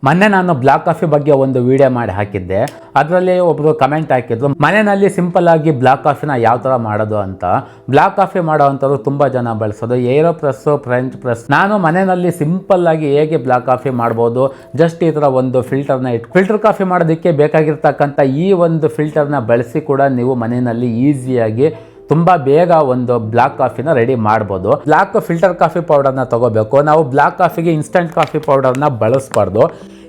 ಮೊನ್ನೆ ನಾನು black coffee ಬಗ್ಗೆ ಒಂದು ವಿಡಿಯೋ ಮಾಡಿ ಹಾಕಿದ್ದೆ. ಅದರಲ್ಲಿ ಒಬ್ಬರು ಕಮೆಂಟ್ ಹಾಕಿದ್ರು, ಮನೆಯಲ್ಲಿ ಸಿಂಪಲ್ ಆಗಿ ಬ್ಲಾಕ್ ಕಾಫಿನ ಯಾವ ಥರ ಮಾಡೋದು ಅಂತ. ಬ್ಲಾಕ್ ಕಾಫಿ ಮಾಡೋ ಅಂಥವ್ರು ತುಂಬ ಜನ ಬಳಸೋದು ಏರೋ ಪ್ರೆಸ್ಸು, ಫ್ರೆಂಚ್ ಪ್ರೆಸ್. ನಾನು ಮನೆಯಲ್ಲಿ ಸಿಂಪಲ್ ಆಗಿ ಹೇಗೆ ಬ್ಲಾಕ್ ಕಾಫಿ ಮಾಡ್ಬೋದು, ಜಸ್ಟ್ ಈ ಥರ ಒಂದು ಫಿಲ್ಟರ್ನ ಫಿಲ್ಟರ್ ಕಾಫಿ ಮಾಡೋದಕ್ಕೆ ಬೇಕಾಗಿರ್ತಕ್ಕಂಥ ಈ ಒಂದು ಫಿಲ್ಟರ್ನ ಬಳಸಿ ಕೂಡ ನೀವು ಮನೆಯಲ್ಲಿ ಈಸಿಯಾಗಿ ತುಂಬ ಬೇಗ ಒಂದು ಬ್ಲಾಕ್ ಕಾಫಿನ ರೆಡಿ ಮಾಡ್ಬೋದು. ಬ್ಲಾಕ್ ಫಿಲ್ಟರ್ ಕಾಫಿ ಪೌಡರ್ನ ತಗೋಬೇಕು. ನಾವು ಬ್ಲಾಕ್ ಕಾಫಿಗೆ ಇನ್ಸ್ಟಂಟ್ ಕಾಫಿ ಪೌಡರ್ನ ಬಳಸಬಾರ್ದು.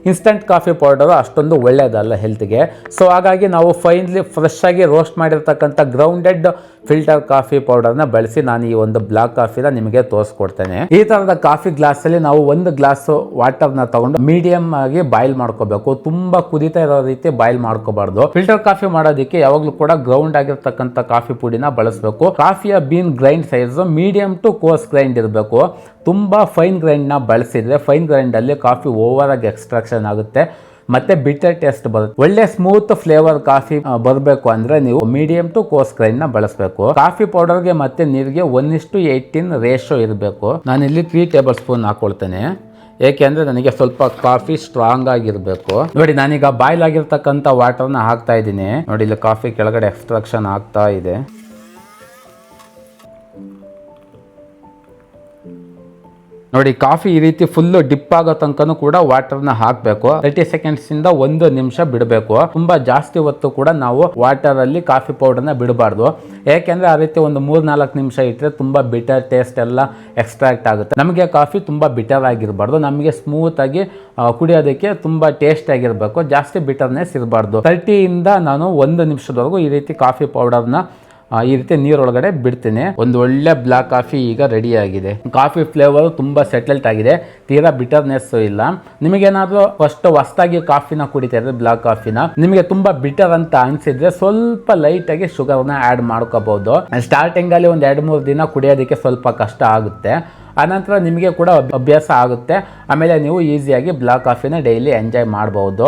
ಇನ್ಸ್ಟಂಟ್ ಕಾಫಿ ಪೌಡರು ಅಷ್ಟೊಂದು ಒಳ್ಳೆಯದಲ್ಲ ಹೆಲ್ತ್ಗೆ. ಸೊ ಹಾಗಾಗಿ ನಾವು ಫೈನ್ಲಿ ಫ್ರೆಶ್ ಆಗಿ ರೋಸ್ಟ್ ಮಾಡಿರ್ತಕ್ಕಂಥ ಗ್ರೌಂಡೆಡ್ ಫಿಲ್ಟರ್ ಕಾಫಿ ಪೌಡರ್ನ ಬಳಸಿ ನಾನು ಈ ಒಂದು ಬ್ಲಾಕ್ ಕಾಫಿನ ನಿಮಗೆ ತೋರಿಸ್ಕೊಡ್ತೇನೆ. ಈ ಥರದ ಕಾಫಿ ಗ್ಲಾಸಲ್ಲಿ ನಾವು ಒಂದು ಗ್ಲಾಸ್ ವಾಟರ್ನ ತಗೊಂಡು ಮೀಡಿಯಮ್ ಆಗಿ ಬಾಯ್ಲ್ ಮಾಡ್ಕೋಬೇಕು. ತುಂಬ ಕುದಿತಾ ಇರೋ ರೀತಿ ಬಾಯ್ಲ್ ಮಾಡ್ಕೋಬಾರ್ದು. ಫಿಲ್ಟರ್ ಕಾಫಿ ಮಾಡೋದಕ್ಕೆ ಯಾವಾಗಲೂ ಕೂಡ ಗ್ರೌಂಡ್ ಆಗಿರ್ತಕ್ಕಂಥ ಕಾಫಿ ಪುಡಿನ ಬಳಸಬೇಕು. ಕಾಫಿಯ bean grind size medium to coarse grind ಇರಬೇಕು. ತುಂಬ ಫೈನ್ ಗ್ರೈಂಡ್ನ ಬಳಸಿದರೆ ಫೈನ್ ಗ್ರೈಂಡಲ್ಲಿ ಕಾಫಿ ಓವರ್ ಆಗಿ ಎಕ್ಸ್ಟ್ರಾಕ್ಷನ್ ಆಗುತ್ತೆ ಮತ್ತೆ ಬಿಟರ್ ಟೇಸ್ಟ್ ಬರುತ್ತೆ. ಒಳ್ಳೆ ಸ್ಮೂತ್ ಫ್ಲೇವರ್ ಕಾಫಿ ಬರಬೇಕು ಅಂದ್ರೆ ನೀವು ಮೀಡಿಯಂ ಟು ಕೋರ್ಸ್ ಗ್ರೈಂಡ್ ನ ಬಳಸಬೇಕು. ಕಾಫಿ ಪೌಡರ್ಗೆ ಮತ್ತೆ ನೀರಿಗೆ 1:18 ರೇಷೋ ಇರಬೇಕು. ನಾನಿಲ್ಲಿ 3 ಟೇಬಲ್ ಸ್ಪೂನ್ ಹಾಕೊಳ್ತೇನೆ. ಏಕೆಂದ್ರೆ ನನಗೆ ಸ್ವಲ್ಪ ಕಾಫಿ ಸ್ಟ್ರಾಂಗ್ ಆಗಿರಬೇಕು. ನೋಡಿ, ನಾನೀಗ ಬಾಯ್ಲ್ ಆಗಿರ್ತಕ್ಕಂಥ ವಾಟರ್ನ ಹಾಕ್ತಾ ಇದ್ದೀನಿ. ನೋಡಿ, ಇಲ್ಲಿ ಕಾಫಿ ಕೆಳಗಡೆ ಎಕ್ಸ್ಟ್ರಾಕ್ಷನ್ ಆಗ್ತಾ ಇದೆ. ನೋಡಿ, ಕಾಫಿ ಈ ರೀತಿ ಫುಲ್ಲು ಡಿಪ್ ಆಗೋ ತನಕನೂ ಕೂಡ ವಾಟರ್ನ ಹಾಕಬೇಕು. 30 ಸೆಕೆಂಡ್ಸ್ ಇಂದ 1 ನಿಮಿಷ ಬಿಡಬೇಕು. ತುಂಬಾ ಜಾಸ್ತಿ ಹೊತ್ತು ಕೂಡ ನಾವು ವಾಟರ್ ಅಲ್ಲಿ ಕಾಫಿ ಪೌಡರ್ನ ಬಿಡಬಾರ್ದು. ಯಾಕೆಂದ್ರೆ ಆ ರೀತಿ ಒಂದು 3-4 ನಿಮಿಷ ಇಟ್ಟರೆ ತುಂಬಾ ಬಿಟರ್ ಟೇಸ್ಟ್ ಎಲ್ಲ ಎಕ್ಸ್ಟ್ರಾಕ್ಟ್ ಆಗುತ್ತೆ. ನಮಗೆ ಕಾಫಿ ತುಂಬಾ ಬಿಟರ್ ಆಗಿರಬಾರ್ದು. ನಮಗೆ ಸ್ಮೂತ್ ಆಗಿ ಕುಡಿಯೋದಕ್ಕೆ ತುಂಬಾ ಟೇಸ್ಟ್ ಆಗಿರಬೇಕು. ಜಾಸ್ತಿ ಬಿಟರ್ನೆಸ್ ಇರಬಾರ್ದು. 30 ಇಂದ ನಾನು 1 ನಿಮಿಷದವರೆಗೂ ಈ ರೀತಿ ಕಾಫಿ ಪೌಡರ್ನ ಈ ರೀತಿ ನೀರೊಳಗಡೆ ಬಿಡ್ತೀನಿ. ಒಂದು ಒಳ್ಳೆ ಬ್ಲಾಕ್ ಕಾಫಿ ಈಗ ರೆಡಿ ಆಗಿದೆ. ಕಾಫಿ ಫ್ಲೇವರ್ ತುಂಬಾ ಸೆಟಲ್ಟ್ ಆಗಿದೆ. ತೀರಾ ಬಿಟರ್ನೆಸ್ ಇಲ್ಲ. ನಿಮಗೇನಾದ್ರೂ ಫಸ್ಟ್ ಹೊಸದಾಗಿ ಕಾಫಿನ ಕುಡಿತಾ ಇದ್ರೆ ಬ್ಲಾಕ್ ಕಾಫಿನ ನಿಮಗೆ ತುಂಬಾ ಬಿಟರ್ ಅಂತ ಅನ್ಸಿದ್ರೆ ಸ್ವಲ್ಪ ಲೈಟ್ ಆಗಿ ಶುಗರ್ನ ಆಡ್ ಮಾಡ್ಕೋಬಹುದು. ಸ್ಟಾರ್ಟಿಂಗ್ ಅಲ್ಲಿ ಒಂದು 2-3 ದಿನ ಕುಡಿಯೋದಕ್ಕೆ ಸ್ವಲ್ಪ ಕಷ್ಟ ಆಗುತ್ತೆ. ಆನಂತರ ನಿಮಗೆ ಕೂಡ ಅಭ್ಯಾಸ ಆಗುತ್ತೆ. ಆಮೇಲೆ ನೀವು ಈಸಿಯಾಗಿ ಬ್ಲಾಕ್ ಕಾಫಿನ ಡೈಲಿ ಎಂಜಾಯ್ ಮಾಡಬಹುದು.